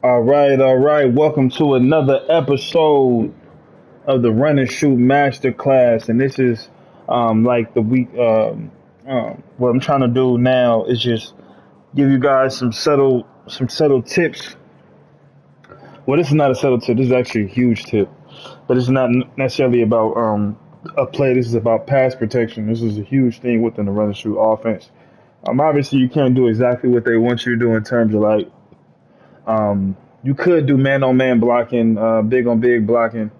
All right. Welcome to another episode of the Run and Shoot Masterclass, and this is like the week. What I'm trying to do now is just give you guys some subtle tips. Well, this is not a subtle tip. This is actually a huge tip, but it's not necessarily about a play. This is about pass protection. This is a huge thing within the run and shoot offense. Obviously, you can't do exactly what they want you to do in terms of like you could do man on man blocking, big on big blocking,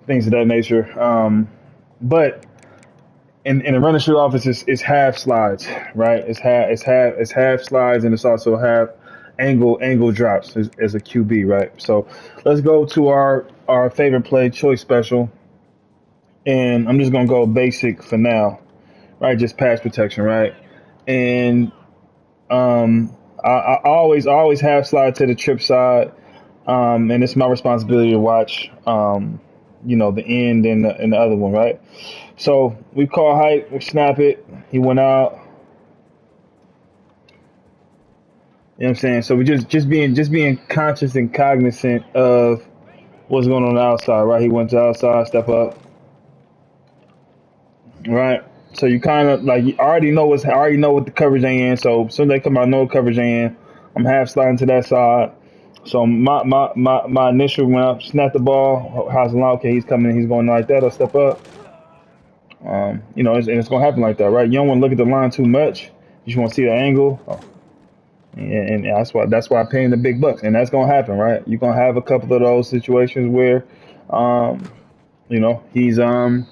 things of that nature. But in the run and shoot offense, it's half slides, right? It's half slides, and it's also half angle drops as a QB, right? So let's go to our favorite play, choice special, and I'm just gonna go basic for now, right? Just pass protection, right? And I always have slide to the trip side, and it's my responsibility to watch, the end and the other one, right? So we call height, we snap it. He went out. You know what I'm saying? So we just being conscious and cognizant of what's going on the outside, right? He went to the outside, step up, right? So you kind of like you already know what the coverage ain't in. So as soon as they come out, no coverage ain't in. I'm half sliding to that side. So my initial went up, snap the ball. How's the line? Okay, he's coming in. He's going like that. I'll step up. And it's gonna happen like that, right? You don't want to look at the line too much. You just want to see the angle. And that's why I pay him the big bucks, and that's gonna happen, right? You're gonna have a couple of those situations where, um, you know, he's having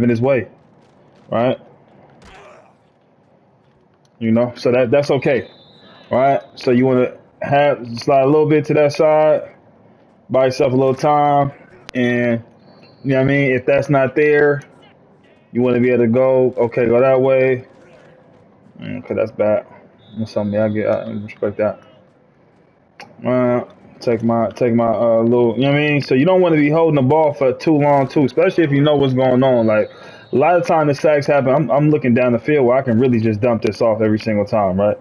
his way, right? So that's okay, right? So you want to have slide a little bit to that side, buy yourself a little time, and you know what I mean. If that's not there, you want to be able to go, okay, go that way. Okay, that's bad. That's something I respect that. Uh, take my little, you know what I mean. So you don't want to be holding the ball for too long too, especially if you know what's going on. Like a lot of time the sacks happen. I'm looking down the field where I can really just dump this off every single time, right?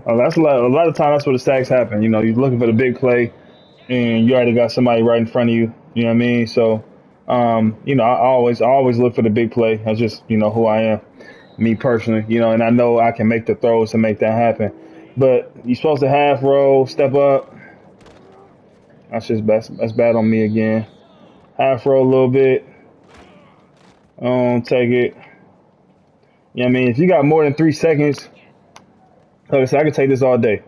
That's a lot of time. That's where the sacks happen. You're looking for the big play, and you already got somebody right in front of you. You know what I mean? So, I always look for the big play. That's just who I am, me personally. And I know I can make the throws to make that happen. But you're supposed to half roll, step up. That's bad on me again. Half roll a little bit. Take it. You know what I mean? If you got more than 3 seconds, like I said, I can take this all day.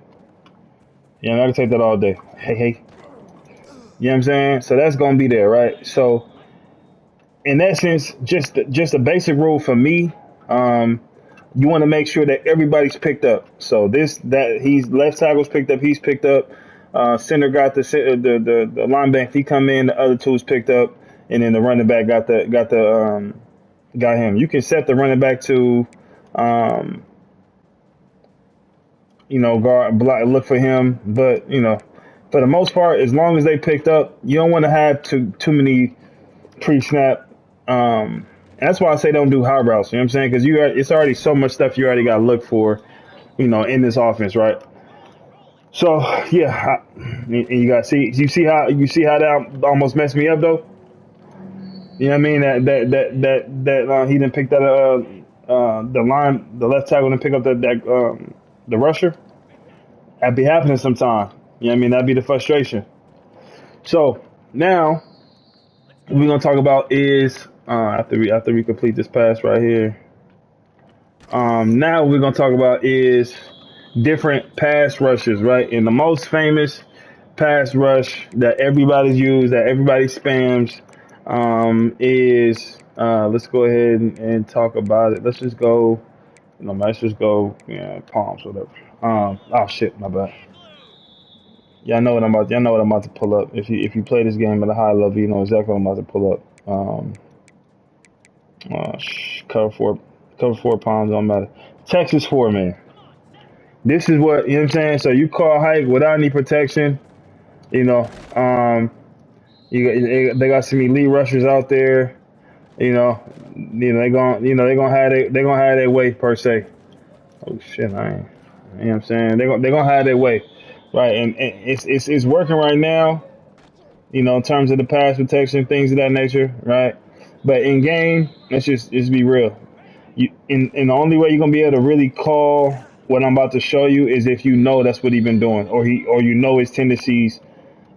I can take that all day. Hey. You know what I'm saying? So that's gonna be there, right? So in essence, just a basic rule for me. You want to make sure that everybody's picked up. So he's left tackle's picked up. He's picked up. Center got the linebacker. He come in. The other two's picked up, and then the running back got him. You can set the running back to, guard block, look for him. But for the most part, as long as they picked up, you don't want to have too many pre-snap. That's why I say don't do high routes. You know what I'm saying? Because it's already so much stuff you already got to look for, in this offense, right? So yeah, and you got see how that almost messed me up though. You know what I mean? That he didn't pick that the left tackle didn't pick up the rusher. That'd be happening sometime. You know what I mean? That'd be the frustration. So now what we're gonna talk about is after we complete this pass right here. Now what we're gonna talk about is different pass rushes, right? And the most famous pass rush that everybody's used, that everybody spams, is let's go ahead and talk about it. Let's just go, palms, whatever. Oh shit, my bad. Y'all know what I'm about to pull up. If you play this game at a high level, you know exactly what I'm about to pull up. Cover four palms don't matter. Texas 4-man. This is what you know what I'm saying. So you call hike without any protection. You know, they got some elite rushers out there. They gonna have their way per se. Oh shit, I ain't. You know what I'm saying? They gonna have their way. right? And it's working right now, you know, in terms of the pass protection, things of that nature, right? But in game, let's be real. And the only way you're gonna be able to really call what I'm about to show you is if you know that's what he's been doing, or you know his tendencies,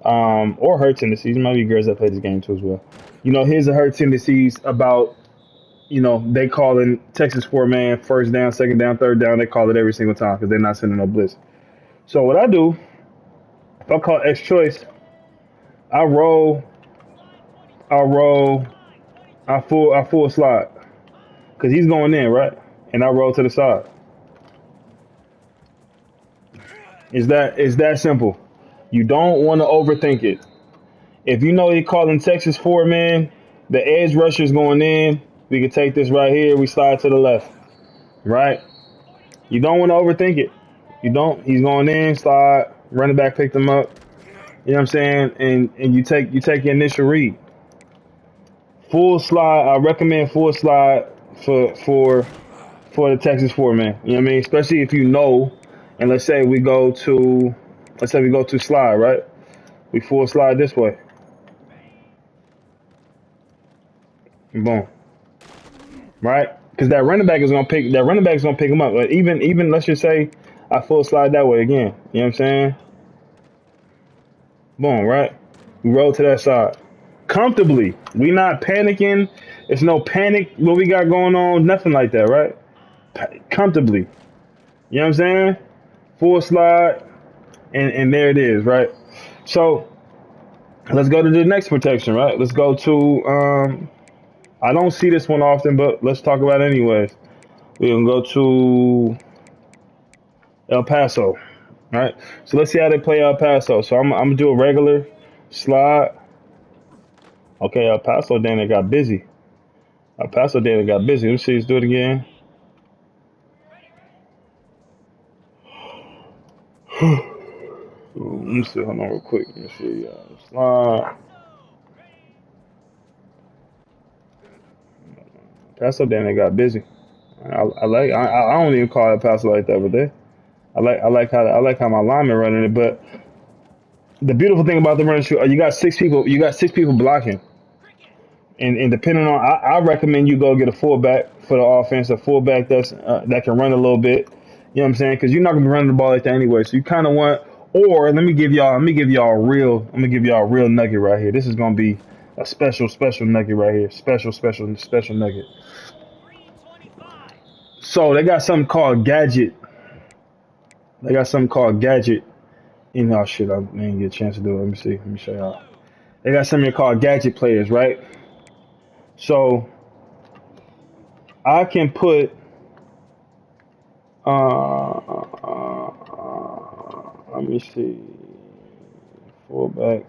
or her tendencies. Maybe girls that play this game too as well. You know his or her tendencies about, you know, they call in Texas 4-man, first down, second down, third down. They call it every single time because they're not sending no blitz. So what I do, if I call X choice, I roll, I roll, I full slide because he's going in, right? And I roll to the side. It's that simple. You don't want to overthink it. If you know you're calling Texas 4-man, the edge rusher's going in. We can take this right here. We slide to the left, right? You don't want to overthink it. You don't. He's going in, slide. Running back picked him up. You know what I'm saying? And you take your initial read. Full slide. I recommend full slide for the Texas 4-man. You know what I mean? Especially if you know. And let's say we go to slide, right? We full slide this way. Boom. Right? Because that running back is gonna pick him up. Like even let's just say I full slide that way again. You know what I'm saying? Boom, right? We roll to that side. Comfortably. We not panicking. It's no panic what we got going on, nothing like that, right? Comfortably. You know what I'm saying? Full slide, and there it is, right? So let's go to the next protection, right? Let's go to I don't see this one often, but let's talk about it anyways. We're gonna go to El Paso, right? So let's see how they play El Paso. So I'm gonna do a regular slide. Okay, El Paso then it got busy. El Paso then it got busy. Let's see, let's do it again. Let me see, hold on real quick. Let me see, slide. Paso then it got busy. I don't even call it Paso like that, but I like how my linemen running it. But the beautiful thing about the running shoot, you got six people blocking, and depending on, I recommend you go get a fullback for the offense, a fullback that can run a little bit. You know what I'm saying? Because you're not gonna be running the ball like that anyway. So you kind of want, or let me give y'all a real nugget right here. This is gonna be a special nugget right here. Special nugget. So they got something called gadget. You know, shit, I didn't get a chance to do it. Let me see. Let me show y'all. They got something called gadget players, right? So I can put let me see, fullback,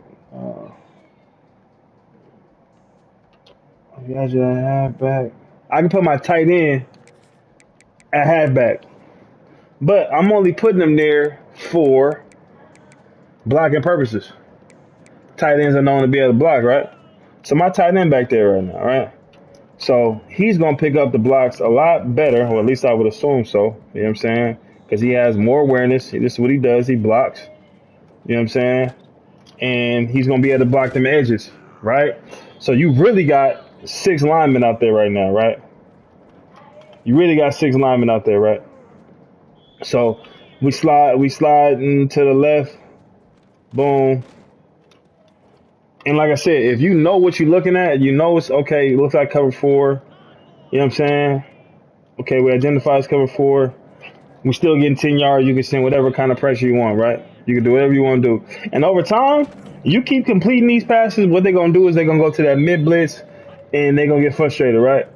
gadget at halfback. I can put my tight end at halfback, but I'm only putting them there for blocking purposes. Tight ends are known to be able to block, right? So my tight end back there right now, right? So he's going to pick up the blocks a lot better, or at least I would assume so. You know what I'm saying? Because he has more awareness. This is what he does. He blocks. You know what I'm saying? And he's going to be able to block them edges, right? So you really got 6 linemen out there right now, right? You really got 6 linemen out there, right? So we slide into the left. Boom. And like I said, if you know what you're looking at, you know it's okay. It looks like cover 4. You know what I'm saying? Okay, we identify as cover 4. We're still getting 10 yards. You can send whatever kind of pressure you want, right? You can do whatever you want to do. And over time, you keep completing these passes, what they're going to do is they're going to go to that mid blitz and they're going to get frustrated, right?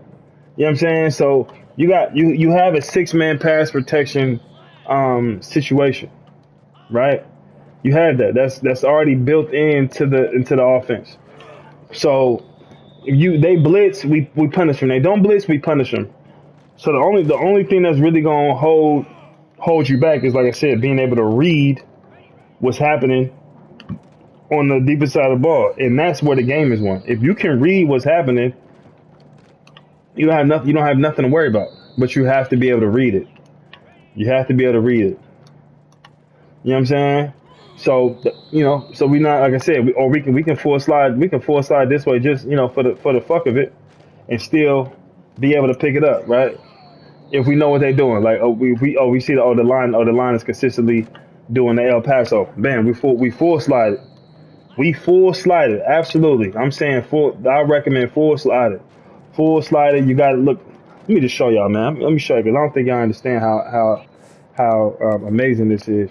You know what I'm saying? So you have a 6-man pass protection situation, right? You have that. That's already built into the offense. So if they blitz, we punish them. They don't blitz, we punish them. So the only thing that's really gonna hold you back is, like I said, being able to read what's happening on the deeper side of the ball, and that's where the game is won. If you can read what's happening, you don't have nothing to worry about. But you have to be able to read it. You have to be able to read it. You know what I'm saying? So so we not like I said, or we can force slide this way just for the fuck of it, and still be able to pick it up, right? If we know what they're doing, like we see the line is consistently doing the El Paso. Bam, we full slide it. We full slide it. Absolutely, I'm saying full. I recommend full slide it. Full slide it. You got to look. Let me just show y'all, man. Let me show you because I don't think y'all understand how amazing this is.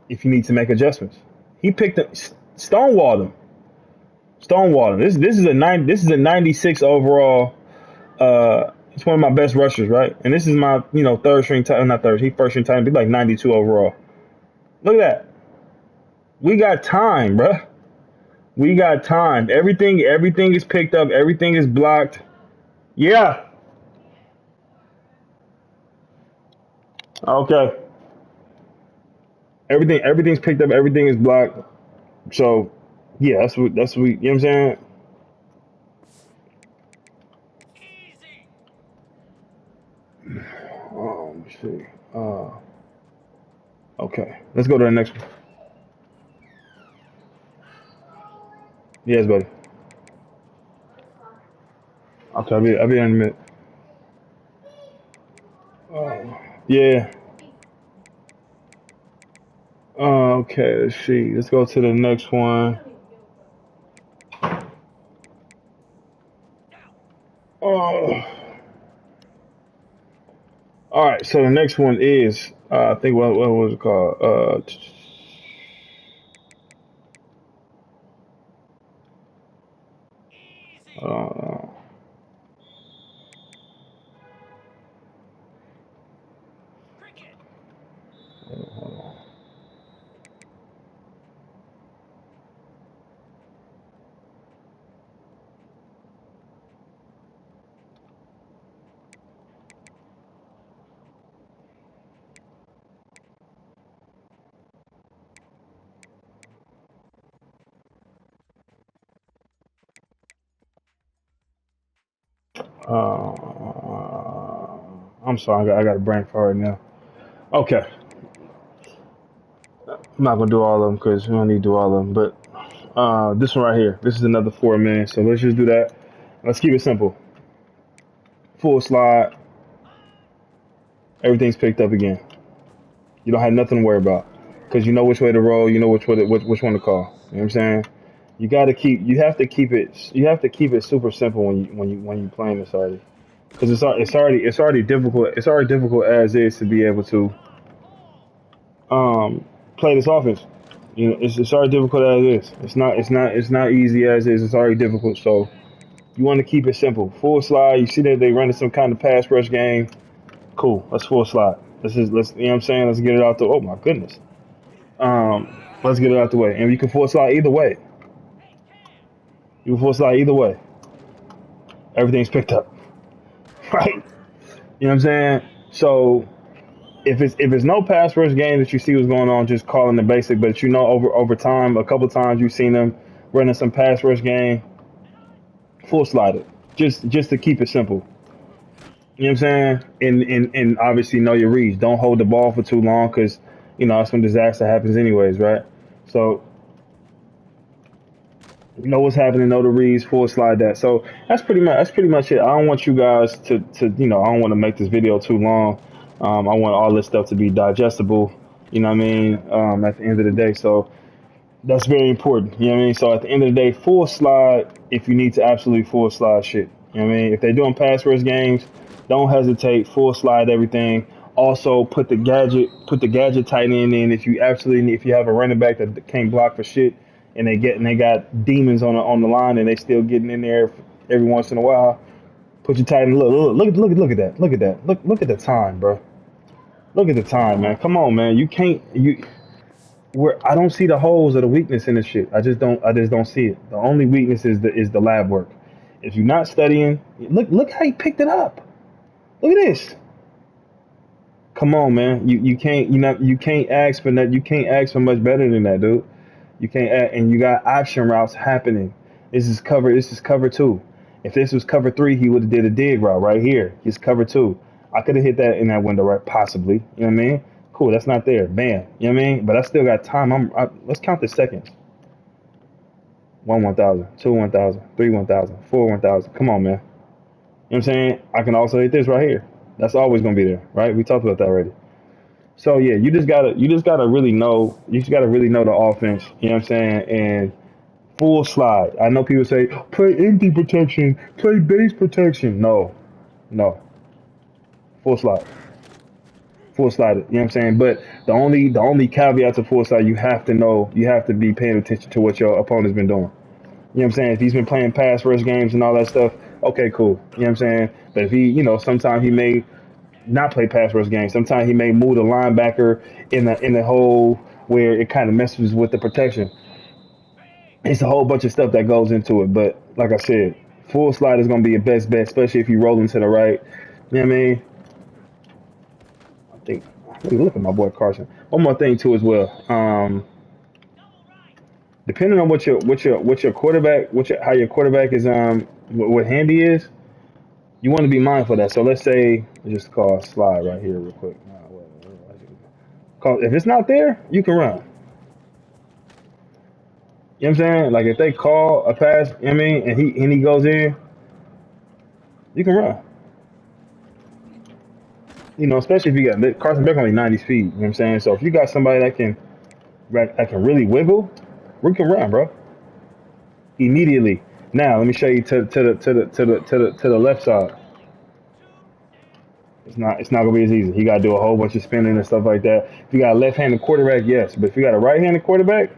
If you need to make adjustments, he picked up stonewalled him. Stonewalled him. This is a 96 overall. It's one of my best rushers, right? And this is my third string tight, not third. He first string tight. Be like 92 overall. Look at that. We got time, bruh. We got time. Everything is picked up. Everything is blocked. Yeah. Okay. Everything's picked up. Everything is blocked. So, yeah, that's what we. You know what I'm saying? Let me see. Okay. Let's go to the next one. Yes, buddy. Okay, I'll be in a minute. Yeah. Okay. Let's see. Let's go to the next one. Oh. All right. So the next one is I think what was it called? Uh, I'm sorry. I got a brain fart right now. Okay. I'm not gonna do all of them because we don't need to do all of them. But this one right here, this is another 4 man. So let's just do that. Let's keep it simple. Full slide. Everything's picked up again. You don't have nothing to worry about because you know which way to roll. You know which one to call. You know what I'm saying? You have to keep it. You have to keep it super simple when you playing this already. Because it's already difficult. It's already difficult as is to be able to play this offense. It's already difficult as it is. It's not easy as is. It's already difficult. So you want to keep it simple. Full slide. You see that they running some kind of pass rush game. Cool. Let's full slide. Let's you know what I'm saying. Let's get it out the. Oh my goodness. Let's get it out the way. And you can full slide either way. You can full slide either way. Everything's picked up. Right. You know what I'm saying. So if it's no pass rush game that you see what's going on, just calling the basic. But over time, a couple times you've seen them running some pass rush game, full slide it. Just to keep it simple. You know what I'm saying? And obviously know your reads. Don't hold the ball for too long because that's when disaster happens anyways, right? So know what's happening, know the reads, full slide that. So that's pretty much it. I don't want you guys to I don't want to make this video too long. I want all this stuff to be digestible. You know what I mean? At the end of the day, so that's very important. You know what I mean? So at the end of the day, full slide if you need to absolutely full slide shit. You know what I mean? If they're doing pass rush games, don't hesitate, full slide everything. Also put the gadget tight end in if you have a running back that can't block for shit and they got demons on the line and they still getting in there every once in a while. Put your tight end. Look at that. Look at that. Look at the time, bro. Look at the time, man. Come on, man. You can't where I don't see the holes or the weakness in this shit. I just don't see it. The only weakness is the lab work. If you're not studying, look how he picked it up. Look at this. Come on, man. You can't ask for that. You can't ask for much better than that, dude. You can't ask, and you got option routes happening. This is cover two. If this was cover three, he would have did a dig route right here. He's cover two. I could have hit that in that window, right? Possibly. You know what I mean? Cool, that's not there. Bam. You know what I mean? But I still got time. Let's count the seconds. 1,000, 2 1,000, 3 1,000, 4 1,000. Come on, man. You know what I'm saying? I can also hit this right here. That's always gonna be there, right? We talked about that already. So yeah, you just gotta really know. You just gotta really know the offense. You know what I'm saying? And full slide. I know people say play empty protection, play base protection. No, no, full slide. Full slide. You know what I'm saying? But the only caveat to full slide, you have to know, you have to be paying attention to what your opponent's been doing. You know what I'm saying? If he's been playing pass rush games and all that stuff, okay, cool. You know what I'm saying? But if he, sometimes he may not play pass rush games. Sometimes he may move the linebacker in the hole where it kind of messes with the protection. It's a whole bunch of stuff that goes into it. But like I said, full slide is going to be your best bet, especially if you roll into the right. You know what I mean? I think. Look at my boy Carson. One more thing too as well. Depending on what your quarterback, how your quarterback is, what hand he is, you want to be mindful of that. So let's say, just call a slide right here real quick. If it's not there, you can run. You know what I'm saying? Like if they call a pass, you know what I mean, and he goes in, you can run. Especially if you got Carson Beck only 90 feet. You know what I'm saying? So if you got somebody that can really wiggle, we can run, bro. Immediately. Now let me show you to the left side. It's not gonna be as easy. You gotta do a whole bunch of spinning and stuff like that. If you got a left-handed quarterback, yes, but if you got a right-handed quarterback,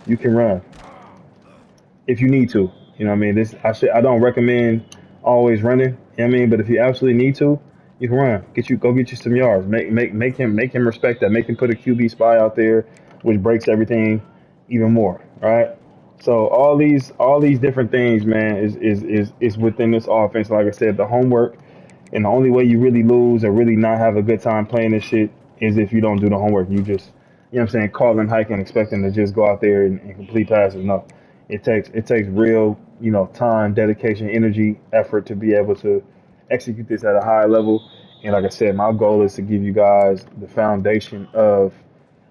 you can run if you need to. You know what I mean? I don't recommend always running. You know what I mean? But if you absolutely need to, you can run. Go get you some yards. Make him respect that. Make him put a QB spy out there, which breaks everything even more. Right? So all these different things, man, is within this offense. Like I said, the homework. And the only way you really lose or really not have a good time playing this shit is if you don't do the homework. You just, what I'm saying, calling, hiking, expecting to just go out there and complete passes. No, it takes real, time, dedication, energy, effort to be able to execute this at a high level. And like I said, my goal is to give you guys the foundation of,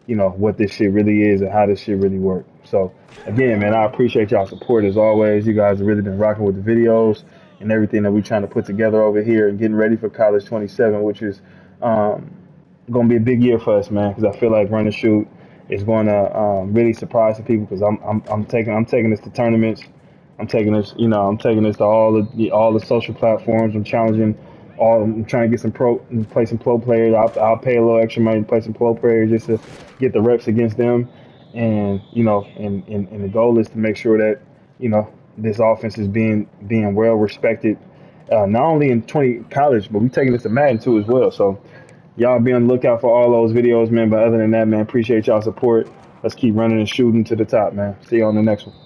what this shit really is and how this shit really works. So again, man, I appreciate y'all support as always. You guys have really been rocking with the videos and everything that we're trying to put together over here and getting ready for College 27, which is going to be a big year for us, man, because I feel like Run and Shoot is going to really surprise some people because I'm taking this to tournaments. I'm taking this to all the social platforms. I'm trying to get play some pro players. I'll pay a little extra money to play some pro players just to get the reps against them. And and the goal is to make sure that this offense is being well respected, not only in 20 college, but we taking this to Madden too as well. So y'all be on the lookout for all those videos, man. But other than that, man, appreciate y'all support. Let's keep running and shooting to the top, man. See you on the next one.